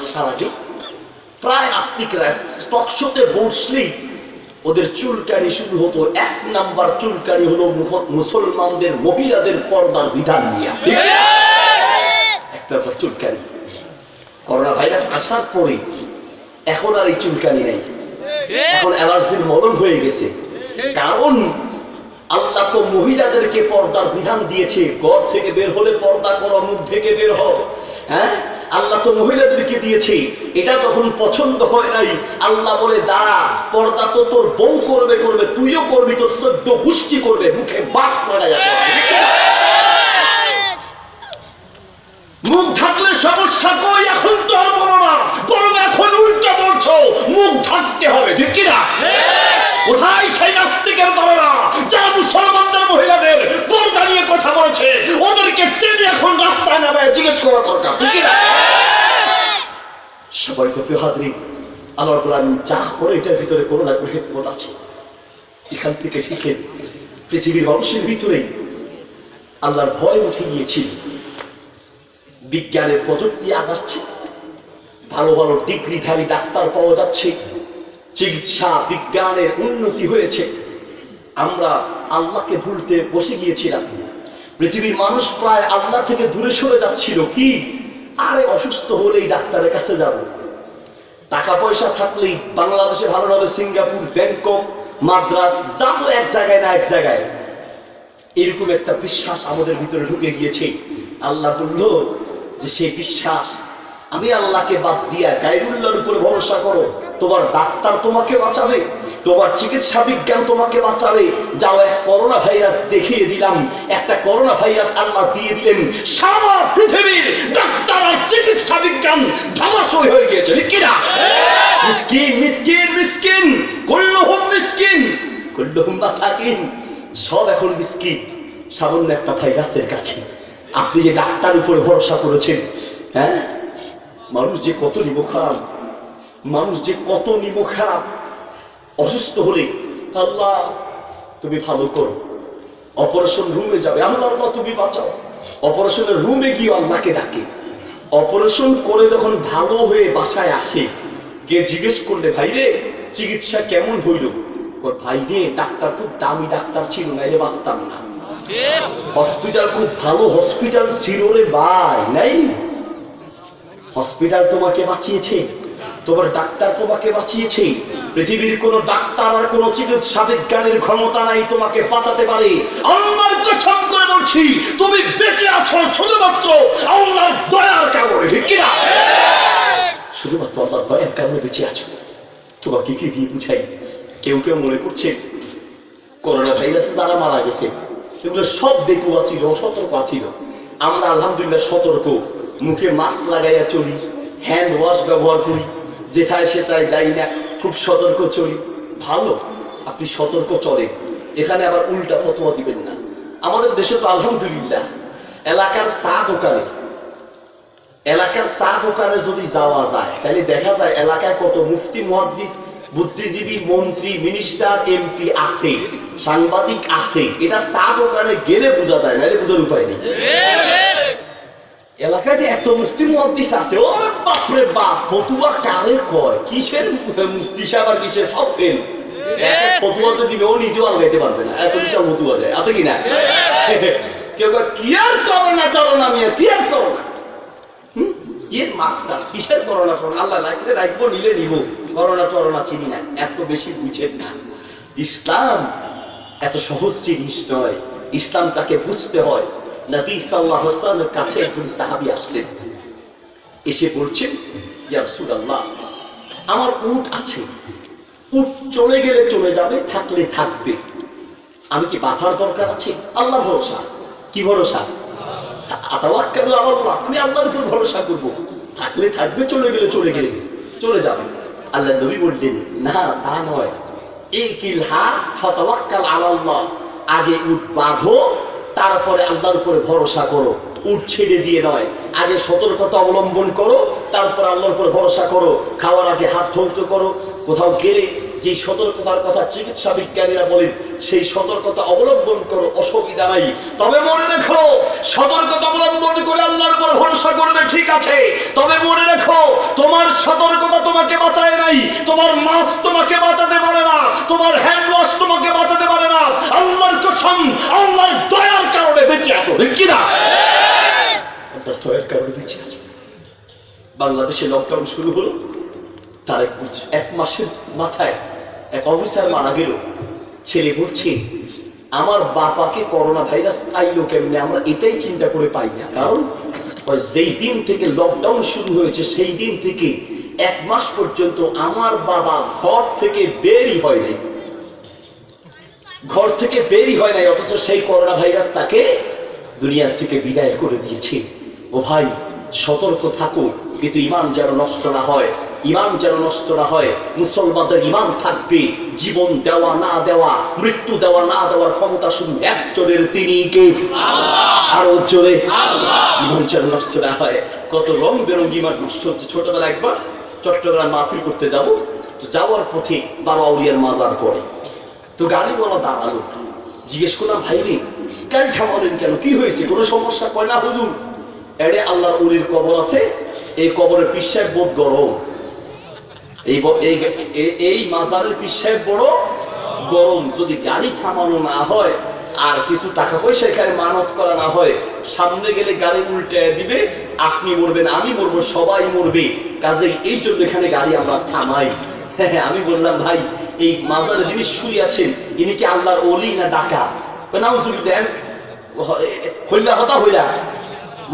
আসার আগে প্রায় নাস্তিকরা টকশোতে বসলেই ওদের চুলকানি শুরু হতো। 1 নাম্বার চুলকানি হলো মুসলমানদের মহিলাদের পর্দার বিধান নিয়ে। 1 নাম্বার চুলকানি। করোনা ভাইরাস আসার পরে এখন আর এই চুলকানি নাই, এখন অ্যালার্জির মলম হয়ে গেছে। কারণ আল্লাহ তো মহিলাদেরকে পর্দার বিধান দিয়েছে, ঘর থেকে বের হলে পর্দা করো, মুখ থেকে বের হও। হ্যাঁ, আল্লাহ তো মহিলাদেরকে দিয়েছে। এটা তখন পছন্দ হয় নাই, আল্লাহ বলে দাঁড়া, পর্দা তো তোর বউ করবে, তুইও করবি, তোর 14 গোষ্ঠী করবে, মুখে বাস লাগা যাবে। মুখ ঢাকলে সমস্যা কই? এখন তো আর বলো না, বরং এখন উল্টা বলছো মুখ ঢাকতে হবে, ঠিক কিনা? কোথায় সেই নাস্তিকের দলেরা যারা মুসলমানদের মহিলাদের পর্দা নিয়ে কথা বলেছে? ওদেরকে টেনে এখন রাস্তায় নামে জিজ্ঞেস করা দরকার, ঠিক কিনা? সবাই তো প্রিয় হাজরিন, আল্লাহর কোরআন যা করে এটার ভিতরে কোনো না কোনো হিকমত আছে। এখান থেকে শিখে পৃথিবীর মানুষের ভিতরে আল্লাহর ভয় উঠে গিয়েছিল। বিজ্ঞানের প্রযুক্তি আগাচ্ছে, ভালো ভালো ডিগ্রিধারী ডাক্তার পাওয়া যাচ্ছে, চিকিৎসা বিজ্ঞানের উন্নতি হয়েছে। আমরা আল্লাহকে ভুলতে বসে গিয়েছিলাম। পৃথিবীর মানুষ প্রায় আল্লাহ থেকে দূরে সরে যাচ্ছিল। কি আরে অসুস্থ হলেই ডাক্তারের কাছে যাব, টাকা পয়সা থাকলেই বাংলাদেশে ভালোভাবে সিঙ্গাপুর, ব্যাংকক, মাদ্রাস যাবো, এক জায়গায় না এক জায়গায়। এরকম একটা বিশ্বাস আমাদের ভিতরে ঢুকে গিয়েছে। আল্লাহ বলল যে সেই বিশ্বাস আমি আল্লাহকে বাদ দিয়া গায়রুল্লাহর উপর ভরসা করো, তোমার ডাক্তার তোমাকে বাঁচাবে, তোমার চিকিৎসা বিজ্ঞান তোমাকে বাঁচাবে। যাও, এক করোনা ভাইরাস দেখিয়ে দিলাম, একটা করোনা ভাইরাস আল্লাহ দিয়ে দিলেন, সারা পৃথিবীর ডাক্তার আর চিকিৎসা বিজ্ঞান ধ্বংসই হয়ে গিয়েছে, ঠিক কিনা? মিসকিন মিসকিন মিসকিন, কুল্লুহুম মিসকিন কুল্লুহুম মাসাকিন, সব এখন মিসকিন সামান্য একটা ভাইরাসের কাছে। আপনি যে ডাক্তার উপরে ভরসা করেছেন, হ্যাঁ, মানুষ যে কত নিব খারাপ, মানুষ যে কত নিব খারাপ। অসুস্থ হলে আল্লাহ তুমি ভালো করো, অপারেশন রুমে যাবে, আল্লাহ আল্লাহ তুমি বাঁচাও। অপারেশনের রুমে গিয়ে আল্লাহকে ডাকে। অপারেশন করে যখন ভালো হয়ে বাসায় আসে, গিয়ে জিজ্ঞেস করলে ভাই রে চিকিৎসা কেমন হইল? ভাই রে ডাক্তার খুব দামি ডাক্তার ছিল, নাইলে বাঁচতাম না। হসপিটাল খুব ভালো হসপিটাল ছিল রে ভাই, নাই হসপিটাল তোমাকে বাঁচিয়েছে, তোমার ডাক্তার তোমাকে বাঁচিয়েছে। পৃথিবীর কোন ডাক্তার আর কোন চিকিৎসা বিজ্ঞানের ক্ষমতা নাই তোমাকে বাঁচাতে পারে। আল্লাহর কসম করে বলছি, তুমি বেঁচে আছো শুধুমাত্র আল্লাহর দয়ার কারণে, ঠিক কিনা? শুধুমাত্র আল্লাহর দয়ার কারণে বেঁচে আছো। তোমাকে কি দিয়ে বুঝাই? কেউ কেউ মনে করছে করোনা ভাইরাসে যারা মারা গেছে সেগুলো সব বেকুয়া ছিল, অসতর্ক ছিল। আমরা আলহামদুলিল্লাহ সতর্ক, মুখে মাস্ক লাগাইয়া চলি, হ্যান্ড ওয়াশ ব্যবহার করি, যেথায় সেটায় যাই না, খুব সতর্ক চলি। ভালো, আপনি সতর্ক চলেন, এখানে আবার উল্টা ফতোয়া দিবেন না। আমাদের দেশে তো আলহামদুলিল্লাহ এলাকার চা দোকানে যদি যাওয়া যায়, তাহলে দেখা যায় এলাকায় কত মুফতি, মুহাদ্দিস, বুদ্ধিজীবী, মন্ত্রী, মিনিস্টার, এমপি আছে, সাংবাদিক আছে। এটা চা দোকানে গেলে বোঝা যায়, নাহলে বোঝার উপায় নেই। এলাকায় যে এত মুফতি মুহাদ্দিস আছে, ওরে বাপরে বাপ, ফতুয়া কারে কয়, কিসের মুফতি সাহেব আর কিসের সব ফেল। ফতুয়া তো দিবে, ও নিজেও আলগাইতে পারবে না, এত বিশাল ফতুয়া যায়, আছে কিনা? কেউ কি আর করো না টরনা মিয়া, কি আর করো না, এর মাস্টার কিসের করোনা টরনা? আল্লাহ রাখলে রাখবো, নিলে নিব, করোনা টরনা চিনি না, এত বেশি বুঝেন না। ইসলাম এত সহজ জিনিস নয়, ইসলামটাকে বুঝতে হয়। নবী সাল্লাল্লাহু আলাইহি ওয়াসাল্লামের কাছে একজন সাহাবী আসলেন, এসে বলছেন, ইয়া রাসূলুল্লাহ, আমার উট আছে, উট চলে গেলে চলে যাবে, থাকলে থাকবে, আমি কি বাঁধার দরকার আছে? আল্লাহ ভরসা। কি ভরসা? আতাওয়াক্কালু আলাল্লাহ, আমি আল্লাহর উপর ভরসা করব, থাকলে থাকবে, চলে গেলে চলে যাবে। আল্লাহ নবী বললেন, না তা নয়, ইকিলহা ফাতাওয়াক্কাল আলাল্লাহ, আগে উট বাঁধো, তারপরে আল্লাহর উপরে ভরসা করো। উট ছেড়ে দিয়ে নয়, আগে সতর্কতা অবলম্বন করো, তারপর আল্লাহর উপরে ভরসা করো। খাওয়ার আগে হাত ধৌত করো, কোথাও গেলে যে সতর্কতার কথা চিকিৎসা বিজ্ঞানীরা বলেন সেই সতর্কতা অবলম্বন করো, অসুবিধা নাই। তবে মনে রেখো, সতর্কতা অবলম্বন করে আল্লাহর উপর ভরসা করবে ঠিক আছে, তবে মনে রেখো সতর্কতা তোমাকে বাঁচায় নাই, তোমার মাছ তোমাকে বাঁচাতে পারে না, তোমার হ্যান্ড ওয়াশ তোমাকে বাঁচাতে পারে না। আল্লাহর কসম, আল্লাহর দয়ার কারণে বেঁচে আছো, ঠিক কি না? আল্লাহর দয়ার কারণে বেঁচে আছো। বাংলাদেশে লকডাউন শুরু হলো, তার এক মাসের মাথায় এক অফিসার মারা গেল। ছেলে বলছে, আমার বাবাকে করোনা ভাইরাস আইলো কেমনে, আমরা এটাই চিন্তা করে পাই না। কারণ যেই দিন থেকে লকডাউন শুরু হয়েছে সেই দিন থেকে এক মাস পর্যন্ত আমার বাবা ঘর থেকে বেরই হয় নাই, ঘর থেকে বেরই হয় নাই, অথচ সেই করোনা ভাইরাস তাকে দুনিয়ার থেকে বিদায় করে দিয়েছে। ও ভাই, সতর্ক থাকো, কিন্তু ইমান যেন নষ্ট না হয়, ইমান যেন নষ্ট না হয়। মুসলমানদের ইমান থাকবে, জীবন দেওয়া না দেওয়া, মৃত্যু দেওয়া না দেওয়ার ক্ষমতা শুধু একজনের, তিনি কে? আরো জোরে, ইমান যেন নষ্ট না হয়। কত রং বেরঙ্গি ইমান নষ্ট হচ্ছে। ছোটবেলা একবার চট্টগ্রাম মাহফিল করতে যাব, তো যাওয়ার পথে বাবা আউলিয়ার মাজার পড়ে, তো গাড়িওয়ালা দাঁড়ালো, জিজ্ঞেস করলাম, ভাই রে গাড়ি থামালেন কেন, কি হয়েছে, কোনো সমস্যা? কয় না হুজুর, এড়ে আল্লাহর ওলির কবর আছে, এই কবরের পীর সাহেব বহুত গরম, এই মাজারের পীর সাহেব বড় গরম, যদি গাড়ি থামানো না হয় আর কিছু টাকা পয়সা এখানে মানত করা না হয়, সামনে গেলে গাড়ি উল্টে দিবে, আপনি মরবেন, আমি মরবো, সবাই মরবে, কাজেই এই জন্য এখানে গাড়ি আমরা থামাই। আমি বললাম, ভাই এই মাজারে যিনি শুয়ে আছেন ইনি কি আল্লাহর ওলি না ডাকাত? দেন হইলা হতা হইলা,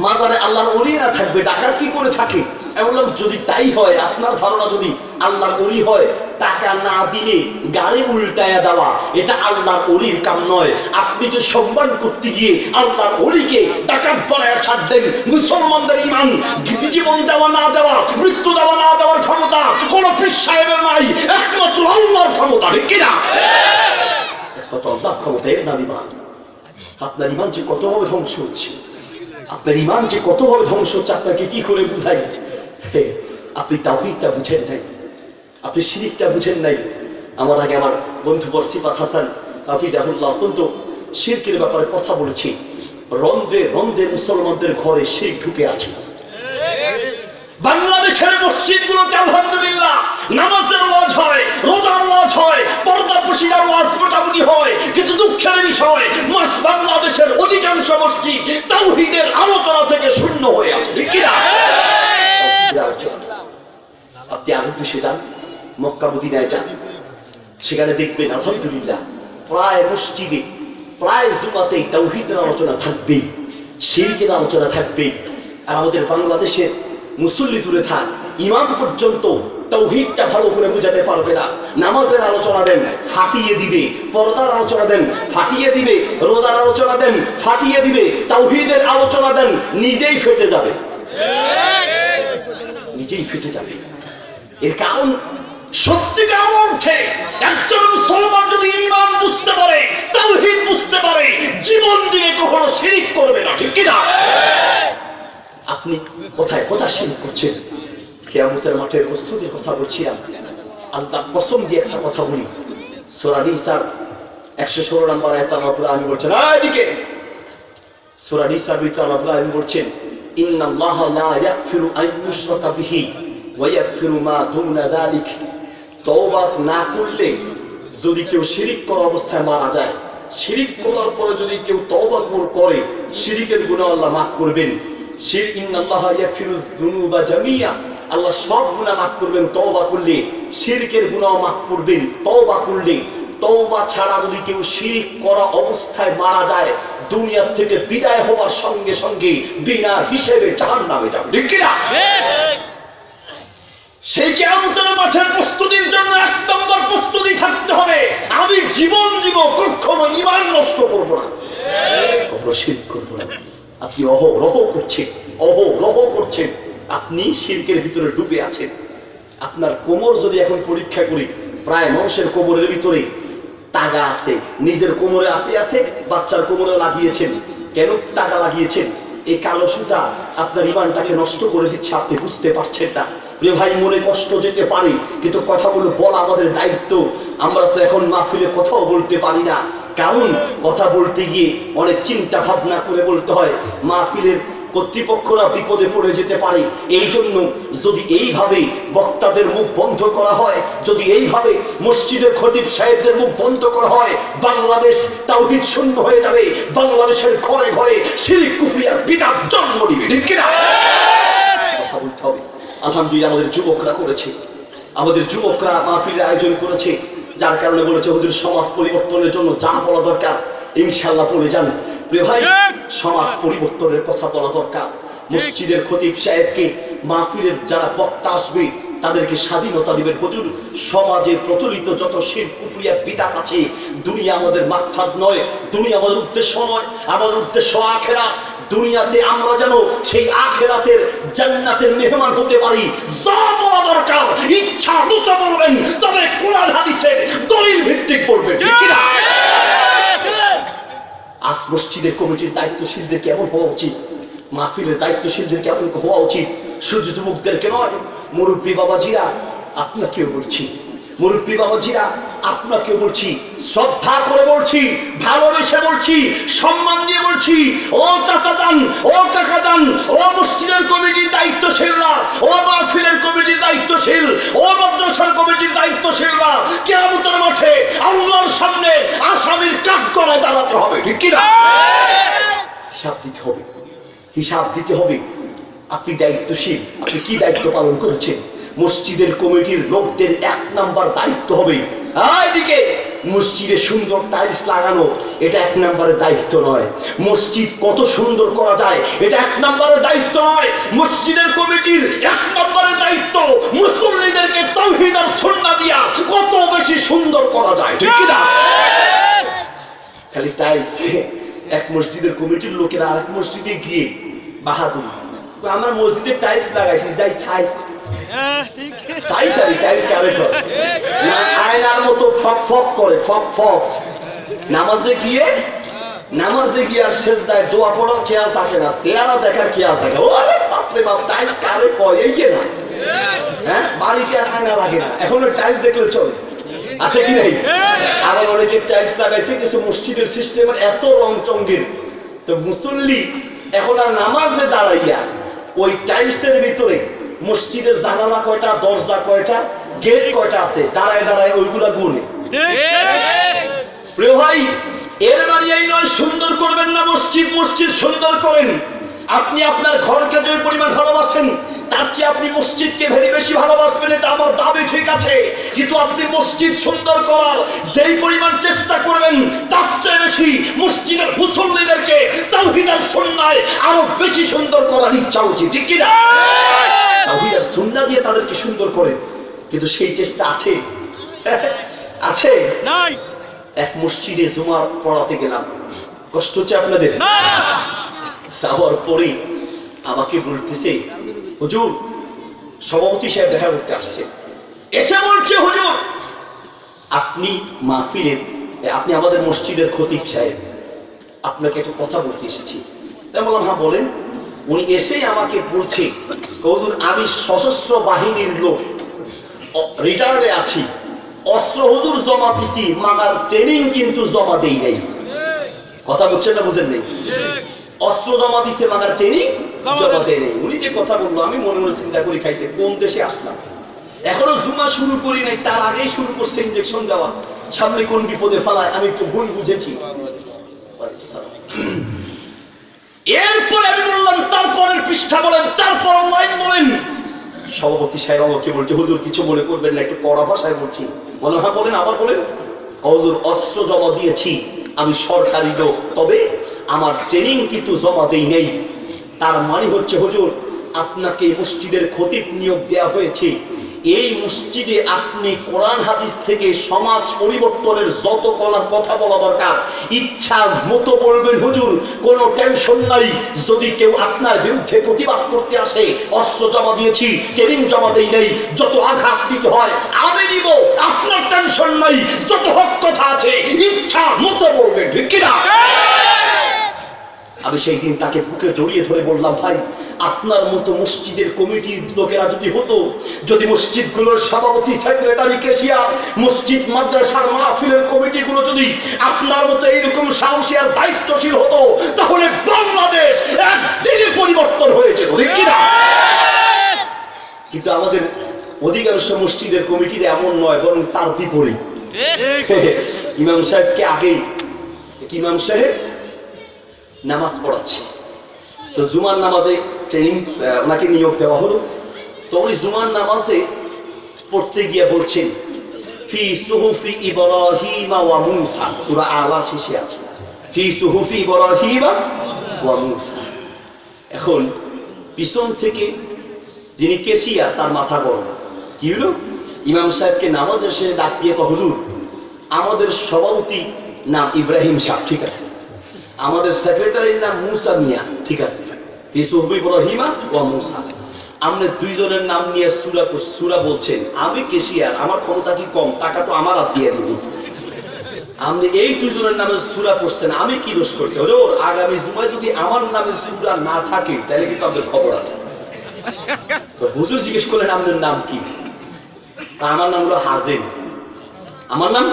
মাজারে আল্লাহর ওলি না থাকবে, ডাকাত কি করে থাকে? আমি বললাম, যদি তাই হয়, আপনার ধারণা যদি আল্লাহর ওলি হয়, টাকা না দিলে গাড়ি উল্টায়া দেওয়া এটা আল্লাহর ওলির কাম নয়। আপনি তো সম্মান করতে গিয়ে আল্লাহর ওলিকে ডাকাত বানায় ছাড় দেন। মুসলমানদের ইমান, জীবন দেওয়া না দেওয়া, মৃত্যু দেওয়া না দেওয়ার ক্ষমতা কোন পীর সাহেবের নাই, একমাত্র আল্লাহর ক্ষমতা, ঠিক কিনা? একমাত্র আল্লাহর ক্ষমতা, এর নাম ইমান। আপনার ইমান যে কতভাবে ধ্বংস হচ্ছে, আপনার ইমান যে কতভাবে ধ্বংস হচ্ছে, আপনাকে কি করে বুঝাই? আপনি তাওহীদটা বুঝেন নাই, আপনি শিরকটা বুঝেন নাই। আমার আগে আমার বন্ধু বরসিফাত হাসান হাফিজাহুল্লাহ অত্যন্ত শিরকের ব্যাপারে কথা বলেছি। রন্ধ্রে রন্ধ্রে মুসলমানদের ঘরে শিরক ঢুকে আছে। বাংলাদেশের মসজিদগুলোতে আলহামদুলিল্লাহ নামাজের ওয়াজ হয়, রোজার ওয়াজ হয়, পর্দা পুশিদার ওয়াজ মোটামুটি হয়, কিন্তু দুঃখের বিষয় বাংলাদেশের অধিকাংশ মসজিদ তাওহীদের আলোচনা থেকে শূন্য হয়ে আছে, ঠিক কিনা? আপনি আরব দেশে যান, মক্কা মদিনায় যান, সেখানে দেখবেন আলহামদুলিল্লাহ প্রায় মসজিদে, প্রায় জুমাতেই তাওহীদের আলোচনা থাকবেই, শিরকের আলোচনা থাকবেই। আর আমাদের বাংলাদেশের মুসল্লি দূরে থাক, ইমাম পর্যন্ত তাওহীদটা ভালো করে বুঝাতে পারবে না। নামাজের আলোচনা দেন, ফাটিয়ে দিবে, পর্দার আলোচনা দেন, ফাটিয়ে দিবে, রোজার আলোচনা দেন, ফাটিয়ে দিবে, তাওহীদের আলোচনা দেন, নিজেই ফেটে যাবে, নিজেই ফেটে যাবে। এর কারণ সত্যিকার অর্থে একজন মুসলমান যদি ঈমান বুঝতে পারে, তাওহীদ বুঝতে পারে, জীবন দিয়ে কখনো শিরক করবে না, ঠিক কি না? আপনি কোথায় কোথায় শিরক করছেন? কিয়ামতের মাঠের প্রস্তুতির কথা বলছিলাম। আল্লাহ কসম দিয়ে একটা কথা বলি, সূরা নিসার 116 নম্বর আয়াতে আল্লাহ রাব্বুল আলামিন বলছেন, এদিকে সূরা নিসার ভিতরে আল্লাহ রাব্বুল আলামিন বলছেন, ইন্নাল্লাহা লা ইয়াগফিরু আন ইউশরাকা বিহি ওয়া ইয়াগফিরু মা দুনা যালিক। তওবা না করলে যদি কেউ শিরক করা অবস্থায় মারা যায়, শিরক করার পরে যদি কেউ তওবা করে, শিরকের গুনাহ আল্লাহ মাফ করবেন। ইন্নাল্লাহা ইয়াগফিরু যুনুবা জামিয়া, আল্লাহ সব গুনাহ মাফ করবেন তওবা করলে, শিরকের গুনাহ মাফ করবেন তওবা করলে। তওবা ছাড়া যদি কেউ শিরক করা অবস্থায় মারা যায়, দুনিয়া থেকে বিদায় হওয়ার সঙ্গে সঙ্গে বিনা হিসেবে জাহান্নামে যাবে, ঠিক কি না? সেই কিয়ামতের মাঠের প্রস্তুতির জন্য এক নম্বর প্রস্তুতি থাকতে হবে, আমি জীবন দিব, কখনো ঈমান নষ্ট করব না, কখনো শিরক করব না। আপনি অহরহ করছেন, অহরহ করছেন, আপনি শিরকের ভিতরে ডুবে আছেন। আপনার কোমর যদি এখন পরীক্ষা করি, প্রায় মানুষের কোমরের ভিতরে টাকা আছে, নিজের কোমরে আছে, বাচ্চার কোমরে লাগিয়েছেন। কেন টাকা লাগিয়েছেন? এই কালো সুতা আপনার ঈমানটাকে নষ্ট করে দিচ্ছে, আপনি বুঝতে পারছেন না। প্রিয় ভাই, মনে কষ্ট যেতে পারে, কিন্তু কথাগুলো বলা আমাদের দায়িত্ব। আমরা তো এখন মাহফিলে কথাও বলতে পারি না, কারণ কথা বলতে গিয়ে অনেক চিন্তা ভাবনা করে বলতে হয়। মাহফিলের কর্তৃপক্ষরা বিপদে পড়ে যেতে পারে। এই জন্য যদি এইভাবে বক্তাদের মুখ বন্ধ করা হয়, যদি এইভাবে মসজিদের খতিব সাহেবদের মুখ বন্ধ করা হয়, বাংলাদেশ তাওহীদ শূন্য হয়ে যাবে। বাংলাদেশের ঘরে ঘরে শিরক কুফরি আর বিদআত জন্ম নিবে। ঠিক কিনা? কথা বলতে হবে। আলহামদুলিল্লাহ আমাদের যুবকরা করেছে, আমাদের যুবকরা মাহফিলের আয়োজন করেছে, যার কারণে বলেছে হুজুর সমাজ পরিবর্তনের জন্য যা বলা দরকার ইনশাআল্লাহ বলে যান। প্রিয় ভাই, সমাজ পরিবর্তনের কথা বলা দরকার। মসজিদের খতিব সাহেবকে, মাহফিলের যারা বক্তা আসবে তাদেরকে স্বাধীনতা দিবেন। হুজুর সমাজে প্রচলিত যত শিরক কুফরি আর বিদআত আছে, দুনিয়া আমাদের মাকসাদ নয়, দুনিয়া আমাদের উদ্দেশ্য নয়, আমাদের উদ্দেশ্য আখিরাত। দুনিয়াতে আমরা যেন সেই আখিরাতের জান্নাতের মেহমান হতে পারি। যা বলা দরকার ইচ্ছা মতো বলবেন, তবে কোরআন হাদিসের দলিল ভিত্তিক বলবেন। ঠিক কি না? আজ মসজিদের কমিটির দায়িত্বশীলদের কেমন হওয়া উচিত, মাহফিলের দায়িত্বশীলদের কেমন হওয়া উচিত? শুধু যুবকদেরকে নয়, মুরব্বী বাবাজিরা আপনাকেও বলছি, মুরব্বী বাবাজিরা আপনাকেও বলছি, শ্রদ্ধা করে বলছি, ভালোবেসে বলছি, সম্মান দিয়ে বলছি, ও চাচা যান, ও কাকা যান, ও মসজিদের কমিটির দায়িত্বশীলরা, ও মাহফিলের কমিটির দায়িত্বশীল, ও মাদ্রাসার কমিটির দায়িত্বশীলরা, কিয়ামতের মাঠে আল্লাহর সামনে আসামির কাঠগড়ায় দাঁড়াতে হবে। ঠিক কি না? হিসাব দিতে হবে, হিসাব দিতে হবে। আপনি দায়িত্বশীল, আপনি কি দায়িত্ব পালন করেছেন? মসজিদের কমিটির লোকদের 1 নাম্বার দায়িত্ব হবে, এদিকে মসজিদে সুন্দর টাইলস লাগানো, এটা 1 নাম্বারের দায়িত্ব নয়। মসজিদ কত সুন্দর করা যায়, এটা 1 নাম্বারের দায়িত্ব নয়। মসজিদের কমিটির 1 নাম্বারের দায়িত্ব মুসল্লিদেরকে তাওহীদ আর সুন্নাহ দিয়া কত বেশি সুন্দর করা যায়। ঠিক কি না? খালি টাইলস, এক মসজিদের কমিটির লোকেরা আরেক মসজিদে গিয়ে বাহাদুর, আমরা মসজিদে টাইলস লাগাইছি, যাই সাইজ আয়নার মতো ফক ফক করে, ফক ফক। নামাজে গিয়ে আর সেজদায় দোয়া পড়ার খেয়াল থাকে না, চেহারা দেখার খেয়াল থাকে। ওরে বাপরে বাপ, টাইলস কারে কয়? এই যে না, হ্যাঁ, বাড়িতে আর আয়না লাগে না, এখন টাইলস দেখলে চলে, আছে কি নাই? আবার অনেকে টাইলস লাগাইছে কিছু মসজিদের সিস্টেমের এত রং চঙ্গির, তো মুসল্লি এখন আর নামাজে দাঁড়াইয়া ওই টাইলসের ভিতরে মসজিদের জানালা কয়টা, দরজা কয়টা, গেট কয়টা আছে, দাঁড়ায় দাঁড়ায় ওইগুলা গুনে। প্রিয় ভাই, এর বাড়ি এই নয় সুন্দর করবেন না মসজিদ, মসজিদ সুন্দর করেন। আপনি আপনার ঘরকে যে পরিমাণ ভালোবাসেন, তার চেয়ে আপনি মসজিদকে ভেরি বেশি ভালোবাসবেন, এটা আমার দাবি, ঠিক আছে। কিন্তু আপনি মসজিদ সুন্দর করার যেই পরিমাণ চেষ্টা করবেন, তার চেয়ে বেশি মসজিদের মুসল্লিদেরকে তাওহীদ আর সুন্নাহয় আরো বেশি সুন্দর করার ইচ্ছা উচিত। ঠিক কি না? তাওহীদ আর সুন্নাহ দিয়ে তাদেরকে সুন্দর করেন, কিন্তু সেই চেষ্টা আছে? আছে নাই। এক মসজিদে জুমা পড়াতে গেলাম, কষ্ট হচ্ছে আপনাদের? যাওয়ার পরে আমাকে বলতেছে, হুজুর সভাপতি সাহেব দেখা করতে আসছে, এসে বলছে, হুজুর আপনি মাহফিলের, আপনি আমাদের মসজিদের খতিব সাহেব, আপনাকে একটা কথা বলতে এসেছি। তাই বললাম, হ্যাঁ বলেন। উনি এসেই আমাকে বলছে, হুজুর আমি সশস্ত্র বাহিনীর লোক, রিটায়ার্ডে আছি, অস্ত্র হুজুর জমা দিছি, মাগার ট্রেনিং কিন্তু জমা দেই নাই। কথা বলছেন না, বুঝেন নেই? অস্ত্র জমা দিচ্ছে, মাগার ট্রেনিং জমা দেয় নেই। উনি যে কথা বললো, আমি মনে মনে চিন্তা করি, খাইছে কোন দেশে আসলাম, এখনো জুমা শুরু করি নাই, তার আগেই শুরু করছে ইনজেকশন দেওয়া, সামনে কোন বিপদে ফেলায় আমি একটু ভুল বুঝেছি। এরপরে আমি বললাম, তারপরের পৃষ্ঠা বলেন, তারপর লাইন বলেন। সভাপতি সাহেব আমাকে বলছে, হুজুর কিছু মনে করবেন না, একটু কড়া ভাষায় বলছি। বলেন, হ্যাঁ বলেন, আবার বলেন। হুজুর অস্ত্র জমা দিয়েছি, আমি সরকারি লোক, তবে আমার ট্রেনিং কিন্তু জমা দেই নেই। তার মানে হচ্ছে, হুজুর আপনাকে মসজিদের খতিব নিয়োগ দেওয়া হয়েছে, এই মসজিদে আপনি কোরআন হাদিস থেকে সমাজ পরিবর্তনের যত কথা বলা দরকার ইচ্ছা মতো বলবেন, হুজুর কোনো টেনশন নাই। যদি কেউ আপনার বিরুদ্ধে প্রতিবাদ করতে আসে, অস্ত্র জমা দিয়েছি, ট্রেনিং জমা দেই নাই, যত আঘাত দিতে হয় আমি নিব, আপনার টেনশন নাই, যত হক কথা আছে ইচ্ছা মতো বলবেন। ঠিক কিনা? আমি সেই দিন তাকে বুকে জড়িয়ে ধরে বললাম, ভাই আপনার মতো মসজিদের কমিটির লোকেরা যদি হতো, যদি মসজিদগুলোর সভাপতি, সেক্রেটারি, ক্যাশিয়ার, মসজিদ মাদ্রাসার মাহফিলের কমিটিগুলো যদি আপনার মতো এইরকম সাহসী আর দায়িত্বশীল হতো, তাহলে বাংলাদেশ একদিনে পরিবর্তন হয়ে যেত, ঠিক কিনা? কিন্তু আমাদের অধিকাংশ মসজিদের কমিটির এমন নয়, বরং তার বিপরীত। ইমাম সাহেবকে আগেই ইমাম সাহেব নামাজ পড়াচ্ছে, তো জুমার নামাজে ট্রেনিং ওনাকে নিয়োগ দেওয়া হলো। তো উনি জুমার নামাজে পড়তে গিয়ে বলছেন, ফি সুহুফি ইব্রাহিম ওয়া মূসা, সূরা আলা শেষে আছে ফি সুহুফি ইব্রাহিম ওয়া মূসা। এখন পিছন থেকে যিনি কেশিয়া, তার মাথা গরম। কি হলো? ইমাম সাহেবকে নামাজে এসে ডাক দিয়ে কহ, হুজুর আমাদের সভাপতি নাম ইব্রাহিম সাহেব, ঠিক আছে, আমাদের সেক্রেটারির নাম মুসা মিয়া, ঠিক আছে, ইব্রাহিমা ও মুসা, আমরা দুইজনের নাম নিয়ে সূরা বলছেন, আমি কেশিয়ার, আমার ক্ষমতা কি কম? টাকা তো আমার হাত দিয়ে দিব, আপনি এই দুইজনের নামে সূরা পড়ছেন, আমি কি দোষ করতে? হুজুর আগামী জুমায় যদি আমার নামে সূরা না থাকে তাহলে কিন্তু আপনাদের খবর আছে। তো হুজুর জিজ্ঞেস করলেন, আপনার নাম কি? আমার নাম হলো হাজেম। আমার নাম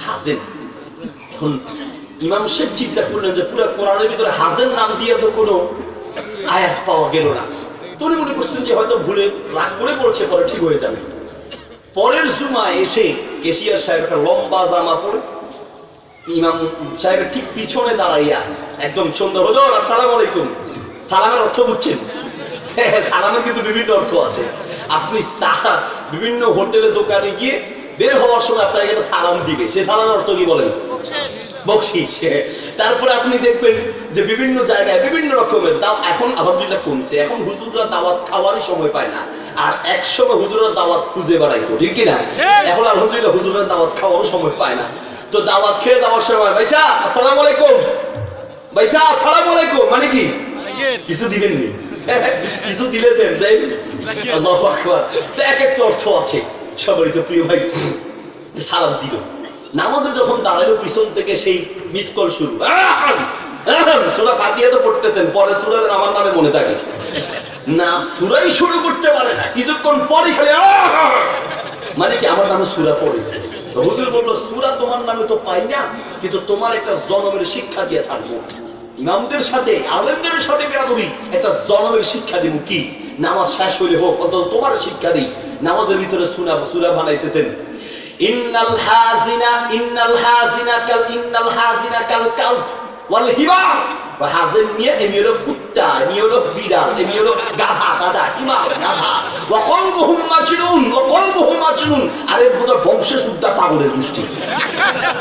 হাজেম। ইমাম সাহেব চিন্তা করলেন যে পুরো কোরআনের ভিতরে হাজেম নাম দিয়ে তো কোনো আয়াত পাওয়া গেল না। তো উনি মনে করছেন যে হয়তো ভুলে রাগ করে পড়ছে, পরে ঠিক হয়ে যাবে। পরের জুমায় এসে কেশিয়ার সাহেব একটা লম্বা জামা পরে ইমাম সাহেবের ঠিক পিছনে দাঁড়াইয়া একদম সুন্দর, হুজুর আসসালামু আলাইকুম। সালামের অর্থ বুঝছেন? সালামের কিন্তু বিভিন্ন অর্থ আছে। আপনি বিভিন্ন হোটেলে দোকানে গিয়ে বের হওয়ার সময় আপনাকে একটা সালাম দিবে, সে সালামের অর্থ কি বলেন? বকশিশ। তারপরে আপনি দেখবেন যে বিভিন্ন জায়গায় বিভিন্ন রকমের দাওয়াত, এখন আলহামদুলিল্লাহ কমছে, এখন হুজুররা দাওয়াত খাওয়ারই সময় পায় না, আর একসময় হুজুররা দাওয়াত খুঁজে বেড়াইতো, ঠিক কিনা? এখন আলহামদুলিল্লাহ হুজুররা দাওয়াত খাওয়ারও সময় পায় না। তো দাওয়াত খেয়ে দেওয়ার সময়, ভাইসা আসসালামু আলাইকুম, ভাইসা আসসালামু আলাইকুম, মানে কি কিছু দিবেননি? কিছু দিলে দেন, তাই আল্লাহু আকবার। এক একটা অর্থ আছে। সবারই তো প্রিয় ভাই সালাম দিল, নামাজে যখন দাঁড়ালো পিছন থেকে সেই মিস কল শুরু, সূরা ফাতিহা তো পড়তেছেন, পরে সূরা আমার নামে মনে থাকে না, সূরাই শুরু করতে পারে না, কিছুক্ষণ পরে খালি মানে কি আমার নামে সূরা পড়ে। হুজুর বলল, সূরা তোমার নামে তো পাই না, কিন্তু তোমার একটা জনমের শিক্ষা দিয়ে ছাড়বো, ইমামদের সাথে আলেমদের সাথে বেয়াদবি, একটা জনমের শিক্ষা দিব। কি? নামাজ শেষ হইলে হোক, অন্তত তোমার শিক্ষা দিই। নামাজের ভিতরে সূরা বানাইতেছেন, ইন্নাল হাজিনা কাল কালব ওয়াল হিবা। হাজিন নিয়ে এমি হলো কুত্তা, এমি হলো বিড়াল, এমি হলো গাধা, হিমা গাধা। ওয়া কলবুহুম মাজনুন, আরে বোধহয় বংশে শুদ্ধা পাগলের গোষ্ঠী।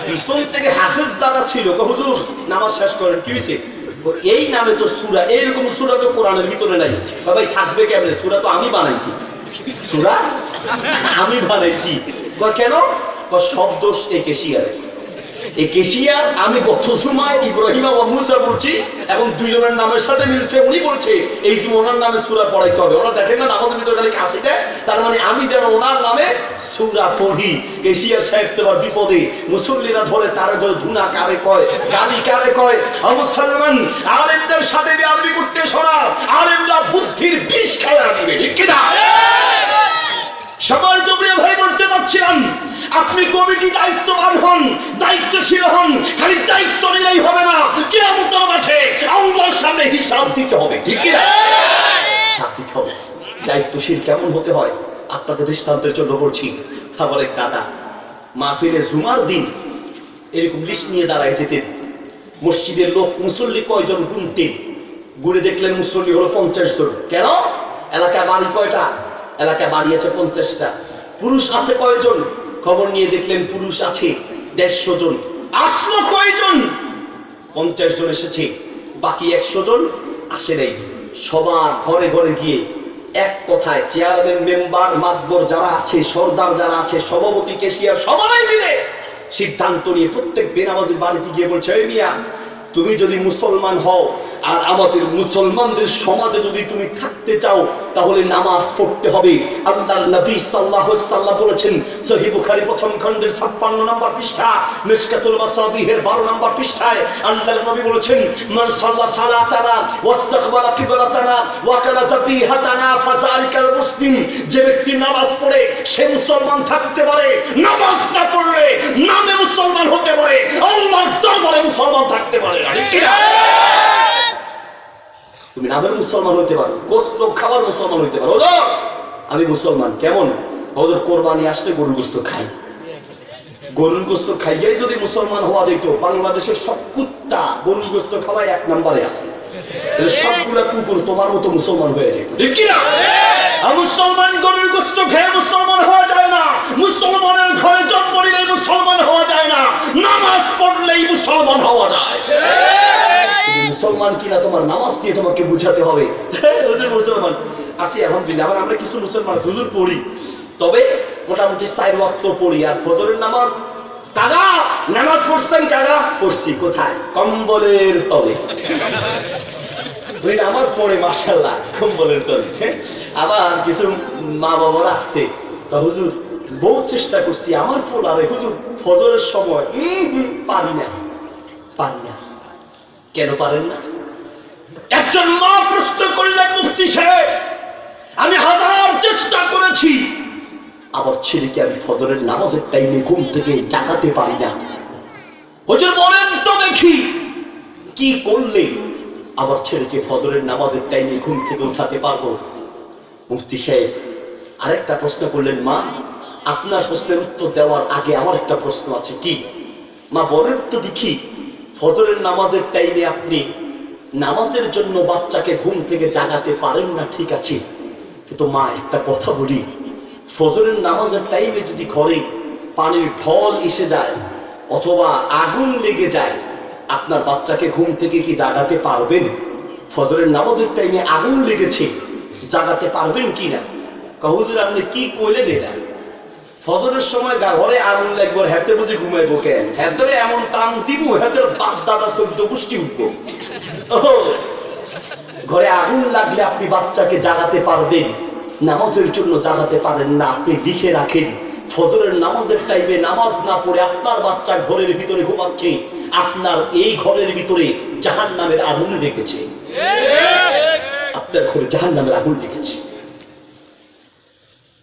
পিছন থেকে হাফেজ যারা ছিল, হুজুর নামাজ শেষ করেন, কি হয়েছে? এই নামে তো সূরা, এইরকম সূরা তো কোরআনের ভিতরে নাই। ভাই থাকবে কেমনে? সূরা তো আমি বানাইছি, সূরা আমি বানাইছি। কেন? সব দোষ এই কেশিয়ারের। এই কেশিয়ার আমি গত জুমায় ইব্রাহিম ওয়া মূসা বলছি, এখন দুইজনের নামের সাথে মিলছে। উনি বলছে এই যে ওনার নামে সূরা পড়াইতে হবে। ওনারা দেখেন না আমাদের ভিতরে খালি কাশি দেয়, তার মানে আমি যেন ওনার নামে সূরা পড়ি। কেশিয়ার সাহেব তোমার বিপদে, মুসল্লিরা ধরে তারে ধরে ধুনা কারে কয়, গালি কারে কয়। মুসলমান আলেমদের সাথে বেয়াদবি করতে শোনা, আলেমরা বুদ্ধির বিষ খাওয়া দিবে, ঠিক কিনা? সবার প্রিয় ভাই বলতে চাচ্ছিলাম, আপনি কমিটি দায়িত্ববান হন, দায়িত্বশীল হন। খালি দায়িত্ব নিলেই হবে না, কিয়ামতের মাঠে আল্লাহর সামনে হিসাব দিতে হবে, ঠিক কি না? হিসাব দিতে হবে। দায়িত্বশীল কেমন হতে হয় আপনাকে দৃষ্টান্তের জন্য বলছি। আমার এক দাদা মাহফিলে জুমার দিন এরকম লিস্ট নিয়ে দাঁড়ায় যেতেন। মসজিদের লোক মুসল্লি কয়জন গুনতেন, গুনে দেখলেন মুসল্লি হলো 50 জন। কেন? এলাকায় বাড়ি কয়টা? এলাকায় বাড়ি আছে 50টা। পুরুষ আছে কয়জন? খবর নিয়ে দেখলেন পুরুষ আছে 150 জন। আসলো কয়জন? 50 জন এসেছে, বাকি 100 জন আসে নাই। সবার ঘরে ঘরে গিয়ে এক কথায় চেয়ারম্যান, মেম্বার, মাতবর যারা আছে, সর্দার যারা আছে, সভাপতি, কেশিয়ার সবাই মিলে সিদ্ধান্ত নিয়ে প্রত্যেক বেনামাজির বাড়িতে গিয়ে বলছে, এই মিয়া তুমি যদি মুসলমান হও, আর আমাদের মুসলমানদের সমাজে যদি তুমি থাকতে চাও তাহলে নামাজ পড়তে হবে। আল্লাহর নবী সাল্লাল্লাহু আলাইহি ওয়াসাল্লাম বলেছেন, সহিহ বুখারী প্রথম খণ্ডের 56 নম্বর পৃষ্ঠা, মিশকাতুল মাসাবিহের 12 নম্বর পৃষ্ঠায় আল্লাহর নবী বলেছেন, মান সাল্লা সালাতানা ওয়াস্তাকবালা কিবলাতানা ওয়া কালা যাবিহাতানা ফাযালিকাল মুসলিম। যে ব্যক্তি নামাজ পড়ে সে মুসলমান থাকতে পারে, নামাজ না পড়লে নামে মুসলমান হতে পারে, আল্লাহর দরবারে মুসলমান থাকতে পারে না। ঠিক কিনা? তুমি নামের মুসলমান হতে পারো, গোশত খাবার মুসলমান হতে পারো। আমি মুসলমান কেমন? ওদের কোরবানি আসলে গরুর গোশত খাই, গরুর গোশত খাইয়াই যদি মুসলমান হওয়া যেত, বাংলাদেশের সব কুত্তা গরুর গোশত খাওয়ায় 1 নম্বরে আছে, সবগুলা কুকুর তোমার মতো মুসলমান হয়ে যেত। ঠিক কিনা? মুসলমান গরুর গোশত খেয়ে মুসলমান হওয়া যায় না, মুসলমানের ঘরে জন্ম নিলেই মুসলমান হওয়া যায় না, নামাজ পড়লেই মুসলমান হওয়া যায়। মুসলমান কিনা তোমার নামাজ দিয়ে তোমাকে বুঝাতে হবে। মুসলমান আছি আলহামদুলিল্লাহ, আবার আমরা কিছু মুসলমান হুজুর পড়ি, তবে মোটামুটি 4 ওয়াক্ত পড়ি। আর ফজরের নামাজ, কাকা নামাজ পড়ছেন? কাকা পড়ছি। কোথায়? কম্বলের তলে। নামাজ পড়ে মাশাআল্লাহ কম্বলের তলে। আবার কিছু মা বাবারা আছে, তা হুজুর বহু চেষ্টা করছি, আমার ফোন আরে হুজুর ফজরের সময় পারি না। কেন পারেন না? একজন মা প্রশ্ন করলেন, মুফতি সাহেব আমি 1000 চেষ্টা করেছি, আবার ছেলেকে আমি ফজরের নামাজের টাইমে ঘুম থেকে জাগাতে পারি না। হুজুর বলেন তো দেখি কি করলে আবার ছেলেকে ফজরের নামাজের টাইমে ঘুম থেকে উঠাতে পারবো? মুফতি সাহেব আরেকটা প্রশ্ন করলেন, মা আপনার প্রশ্নের উত্তর দেওয়ার আগে আমার একটা প্রশ্ন আছে। কি? মা বলেন তো দেখি, ফজরের নামাজের টাইমে আপনি নামাজের জন্য বাচ্চাকে ঘুম থেকে জাগাতে পারেন না, ঠিক আছে, কিন্তু মা একটা কথা বলি, ফজরের নামাজের টাইমে যদি ঘরে পানির ঢল এসে যায় অথবা আগুন লেগে যায়, আপনার বাচ্চাকে ঘুম থেকে কি জাগাতে পারবেন? ফজরের নামাজের টাইমে আগুন লেগেছে, জাগাতে পারবেন কিনা? হুজুর আপনি কি কইলেন এটা? ফজরের সময় ঘরে আগুন লাগবে, হাতে বুঝে ঘুমাইবো কেন? হাতে এমন টান দিব, হাতের বাপ দাদা 14 গোষ্ঠী উঠবো। ঘরে আগুন লাগলে আপনি বাচ্চাকে জাগাতে পারবেন, নামাজের জন্য জাগাতে পারেন না। আপনি লিখে রাখেন, ফজরের নামাজের টাইমে নামাজ না পড়ে আপনার বাচ্চা ঘরের ভিতরে ঘুমাচ্ছে, আপনার এই ঘরের ভিতরে জাহান্নামের আগুন লেগেছে। আপনার ঘরে জাহান্নামের আগুন লেগেছে।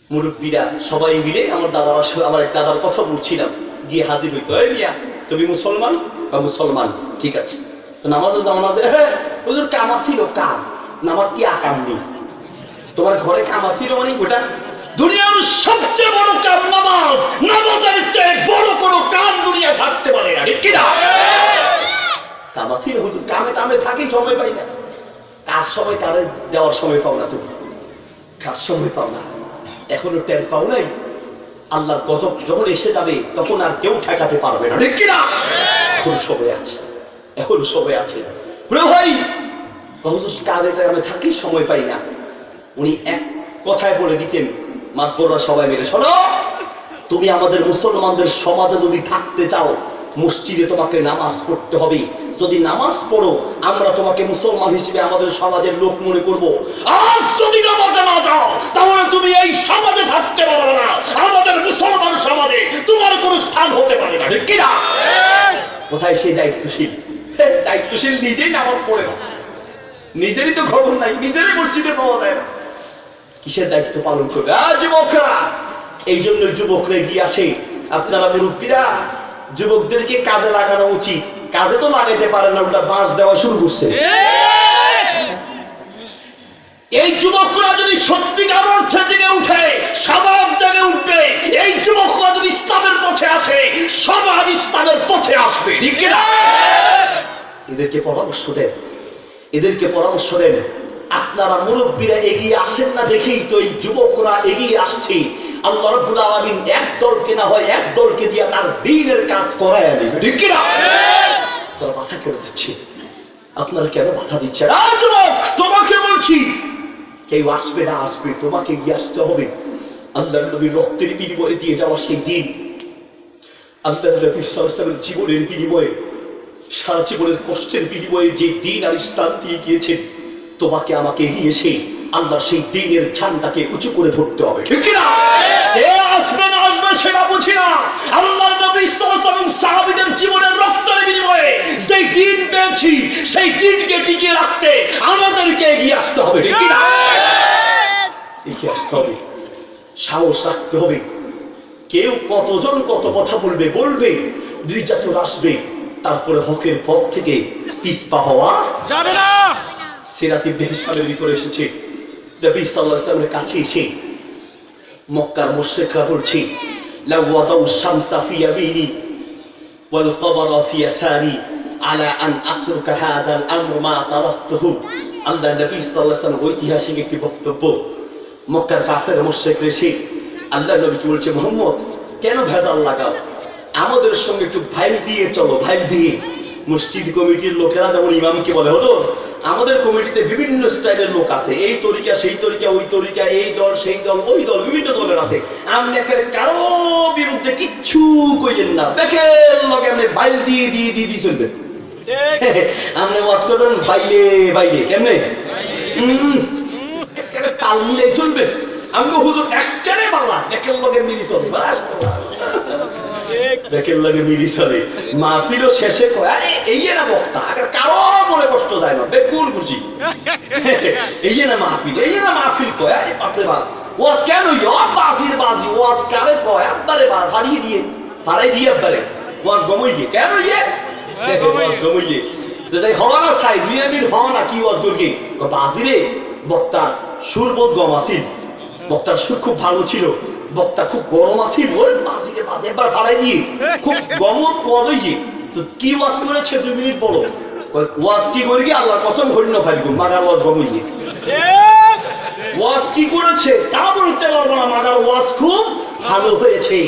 মুরব্বীরা সবাই মিলে আমার এক দাদার কথা বলছিলাম, গিয়ে হাজির হইতো, এই মিয়া তুমি মুসলমান? বা মুসলমান। ঠিক আছে, তো নামাজের জামানাতে হুজুর কামা ছিল। কাম নামাজ কি আকাম নেই? তোমার ঘরে কামা ছিল মানে ওটা দুনিয়ার সবচেয়ে বড় কাম নামাজ। নামাজের চেয়ে বড় কোনো কাম দুনিয়া থাকতে পারে না। ঠিক কিনা? কামা ছিল হুজুর, কামে টামে থাকি, সময় পাই না। কার সময় কারে দেওয়ার সময় পাও না, তুমি কার সময় পাও না, এখনো টের পাও নাই। আল্লাহর গজব যখন এসে যাবে তখন আর কেউ ঠেকাতে পারবে না। ঠিক কিনা? এখন সময় আছে, এখন সময় আছে। ভাই কাজে আমি থাকি, সময় পাই না। উনি এক কথায় বলে দিতেন, মাতবররা সবাই মিলে, শোনো, তুমি আমাদের মুসলমানদের সমাজে যদি থাকতে চাও, মসজিদে তোমাকে নামাজ পড়তে হবে। যদি নামাজ পড়ো, আমরা তোমাকে মুসলমান হিসেবে আমাদের সমাজের লোক মনে করব। আজ যদি নামাজে না যাও, তাহলে তুমি এই সমাজে থাকতে পারবে না। আমাদের মুসলমান সমাজে তোমার কোনো স্থান হতে পারে না। ঠিক কিনা? কোথায় সেই দায়িত্বশীল? দায়িত্বশীল নিজেই নামাজ পড়ে না, নিজেরই তো খবর নাই, নিজেরই মসজিদে পাওয়া যায় না, কিসের দায়িত্ব পালন করবে? যুবকরা, এই জন্য যুবকরা এগিয়ে আসে। আপনারা মুরব্বীরা যুবকদেরকে কাজে লাগানো উচিত। কাজে তো লাগাইতে পারে না, ওটা বাঁশ দেওয়া শুরু করছে। এই যুবকরা যদি সত্যিকার অর্থে জেগে উঠে, সমাজ জেগে উঠবে। এই যুবকরা যদি ইসলামের পথে আসে, সমাজ ইসলামের পথে আসবে। ঠিক কিনা? এদেরকে পরামর্শ দেন, এদেরকে পরামর্শ দেন। আপনারা মুরব্বীরা এগিয়ে আসেন না দেখেই তো এই যুবকরা এগিয়ে আসছে। আল্লাহ রাব্বুল আলামিন এক দলকে না হয় এক দলকে দিয়ে তার দ্বীনের কাজ করায় নেবে। ঠিক কিনা? তারা বাধা করে দিচ্ছে। আপনারা কেন বাধা দিচ্ছেন? যুবক, তোমাকে বলছি, কেউ আসবে না আসবে, তোমাকে এগিয়ে আসতে হবে। আল্লাহর নবীর রক্তের বিনিময়ে দিয়ে যাওয়া সেই দিন, আল্লাহর নবী সাল্লাল্লাহু আলাইহি ওয়াসাল্লামের জীবনের বিনিময়ে সারা জীবনের কষ্টের বিনিময়ে যে দিন আর ইসলাম দিয়ে গিয়েছেন, তোমাকে আমাকে এগিয়ে এসে আল্লাহ সেই দিনের ঝান্ডাকে উঁচু করে ধরতে হবে, ঠিক কিনা? কে আসবে না আসবে সেটা বুঝি না, আল্লাহর নবী সাল্লাল্লাহু আলাইহি ওয়াসাল্লাম এবং সাহাবীদের জীবনের রক্তের বিনিময়ে সেই দিন পেয়েছি, সেই দিনকে টিকিয়ে রাখতে আমাদেরকে এগিয়ে আসতে হবে, ঠিক কিনা? এগিয়ে আসতে হবে, সাহস রাখতে হবে। কেউ কতজন কত কথা বলবে, নির্যাতন আসবে, তারপরে হকের পথ থেকে পিছপা হওয়া যাবে না। সিরাত ইবনে হিশামের ভিতরে এসেছে, নবী সাল্লাল্লাহু আলাইহি ওয়াসাল্লামের কাছে এসে মক্কার মুশরিকরা বলছে, লাউ ওয়াদাউ শামসা ফি ইয়ামিনি ওয়াল কমারা ফি ইয়াসারি আলা আন আতরুকা হাদাল আমর মা তারাকতুহু। আল্লাহ নবী সাল্লাল্লাহু আলাইহি ওয়াসাল্লাম ঐতিহাসিক একটি বক্তব্য। মক্কার কাফের মুশরিকরা এসে আল্লাহ নবীকে বলছে, মুহাম্মদ কেন ভেজাল লাগাও, আমাদের সঙ্গে একটু ভাইব দিয়ে চলো, ভাইব দিয়ে। মসজিদ কমিটির লোকেরা যেমন ইমামকে বলে, হলো আমাদের কমিটিতে বিভিন্ন স্টাইলের লোক আছে, এই তরিকা সেই তরিকা ওই তরিকা, এই দল সেই দল ওই দল, বিভিন্ন দলের আছে, আপনি কারো বিরুদ্ধে কিচ্ছু কইলেন না, দেখেন লগে আপনি বাইল দিয়ে দিয়ে দিয়ে দিয়ে চলবেন। আপনি ওয়াজ করবেন বাইলে বাইলে, কেমনে তাল মিলে চলবেন। আমি হুজুর একটারে বাবা দেখেন লগে মিলি চলে, দেখেন লগে মিলি চলে। মাহফিলও শেষে কয়, আরে এই না বক্তা, কারো মনে কষ্ট যায় না, বেকুল বুঝি এই না মাহফিল, এই না মাহফিল কয়, আরে বাপরে বাপ ওয়াজ কেন বাজির বাজি, ওয়াজ কারে কয় একবারে ভাড়িয়ে দিয়ে ভাড়াই দিয়ে একবারে ওয়াজ গমইয়ে কেন ইয়ে দেখে ওয়াজ গমইয়ে যাই হওয়া না চাই 2 মিনিট হওয়া না, কি ওয়াজ করবি বাজিরে। বক্তার সুর বোধ গম আছিল, বক্তার সুর খুব ভালো ছিল, বক্তা খুব গরম আছিল, ওই বাজিরে বাজে একবার ভাড়াই দিয়ে খুব গমন ওয়াজ হইয়ে। তো কি ওয়াজ করেছে 2 মিনিট বলো, ওয়াজ কি করি কি আল্লাহর কসম ঘটনা ফাইল মাগার ওয়াজ গমইয়ে। ওয়াজ কি করেছে তা বলতে পারবো না, মাগার ওয়াজ খুব ভালো হয়েছে।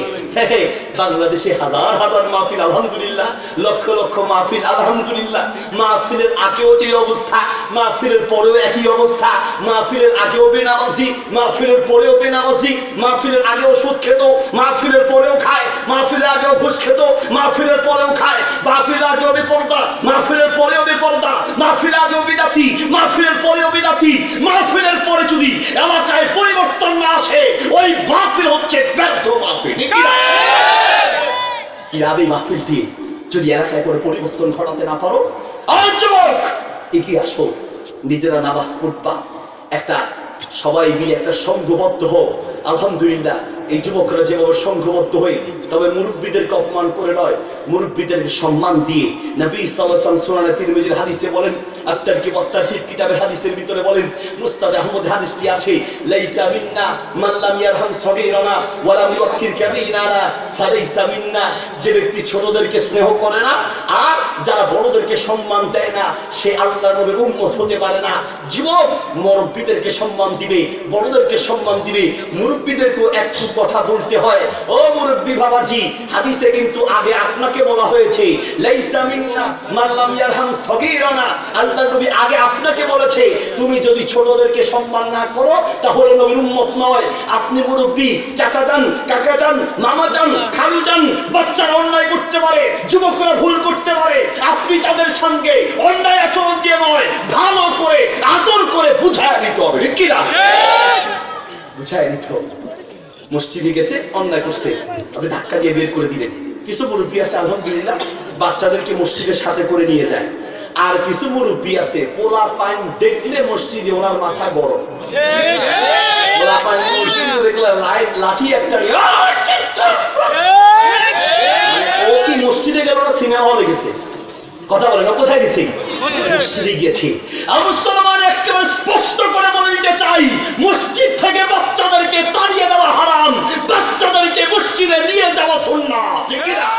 বাংলাদেশে হাজার হাজার মাহফিল আলহামদুলিল্লাহ, লক্ষ লক্ষ মাহফিল আলহামদুলিল্লাহ। মাহফিলের আগেও যে অবস্থা, মাহফিলের পরেও একই অবস্থা। মাহফিলের আগেও বেনামাজি, মাহফিলের পরেও বেনামাজি, মাহফিলের আগেও সুদ খেত, মাহফিলের পরেও খায়, মাহফিলের আগেও ঘুষ খেত, মাহফিলের পরেও খায়, মাহফিলের আগেও বেপরদা, মাহফিলের পরেও বেপরদা, মাহফিলের আগেও বিদাতি, মাহফিলের পরেও বিদাতি। মাহফিলের পরে যদি এলাকায় পরিবর্তন না আসে, ওই মাহফিল হচ্ছে ব্যর্থ মাহফিল। মাহফিল দিয়ে যদি এলাকায় করে পরিবর্তন ঘটাতে না পারো, আর যুবক এগিয়ে আসো, নিজেরা নামাজ পড়বা, একটা সবাই মিলে একটা সংঘবদ্ধ হোক। আলহামদুলিল্লাহ এই যুবকরা যেভাবে সংঘবদ্ধ হয়ে, তবে মুরব্বীদেরকে অপমান করে নয়, মুরব্বীদেরকে সম্মান দিয়ে। নবী সাল্লাল্লাহু আলাইহি ওয়াসাল্লাম সুনানে তিরমিজির হাদিসে বলেন, আত-তারকিব ওয়াত-তারহিব কিতাবের হাদিসের ভিতরে বলেন, মুস্তাদ আহমদ হাদিসটি আছে, লাইসা মিন্না মান লাম ইয়ারহাম সগীরানা ওয়া লাম ইউক্কির কাবীরানা ফালাইসা মিন্না। যে ব্যক্তি ছোটদেরকে স্নেহ করে না আর যারা বড়দেরকে সম্মান দেয় না, সে আল্লাহর নবীর উম্মত হতে পারে না। যুবক মুরব্বীদেরকে সম্মান দিবে, বড়দেরকে সম্মান দিবে, মুরব্বীদেরকেও একটু কথা বলতে হয়। ও মুরব্বী বাবাজি, হাদিসে কিন্তু আগে আপনাকে বলা হয়েছে, লাইসা মিন্না মান লাম ইয়ারহাম সগীরানা। আল্লাহর নবী আগে আপনাকে বলেছে, তুমি যদি ছোটদেরকে সম্মান না করো তাহলে নবীর উম্মত নয়। আপনি মুরব্বী, চাচা যান, কাকা যান, মামা যান, খালু যান, বাচ্চারা অন্যায় করতে পারে, যুবকরা ভুল করতে পারে, আপনি তাদের সঙ্গে অন্যায় আচরণ দিয়ে নয়, ভালো করে আদর করে বুঝায় নিতে হবে, ঠিক কি না? বুঝায় নিতে হবে। মসজিদে গেছে, অন্যায় করছে, আপনি ধাক্কা দিয়ে বের করে দিলেন। কিছু মুরব্বী আছে আলহামদুলিল্লাহ বাচ্চাদেরকে মসজিদের সাথে করে নিয়ে যায়, আর কিছু মুরব্বী আছে পোলা পাইন দেখলে মসজিদে ওনার মাথা গরম, পোলা পাইন মসজিদে দেখলে লাঠি একটা ও কি মসজিদে গেল না সিনেমা হলে গেছে? কথা বলে না, কোথায় গেছে? মসজিদে গিয়েছে। মুসলমান একেবারে স্পষ্ট করে বলে দিতে চাই, মসজিদ থেকে বাচ্চাদেরকে তাড়িয়ে দেওয়া হারাম, বাচ্চাদেরকে মসজিদে নিয়ে যাওয়া সুন্নাত, ঠিক না?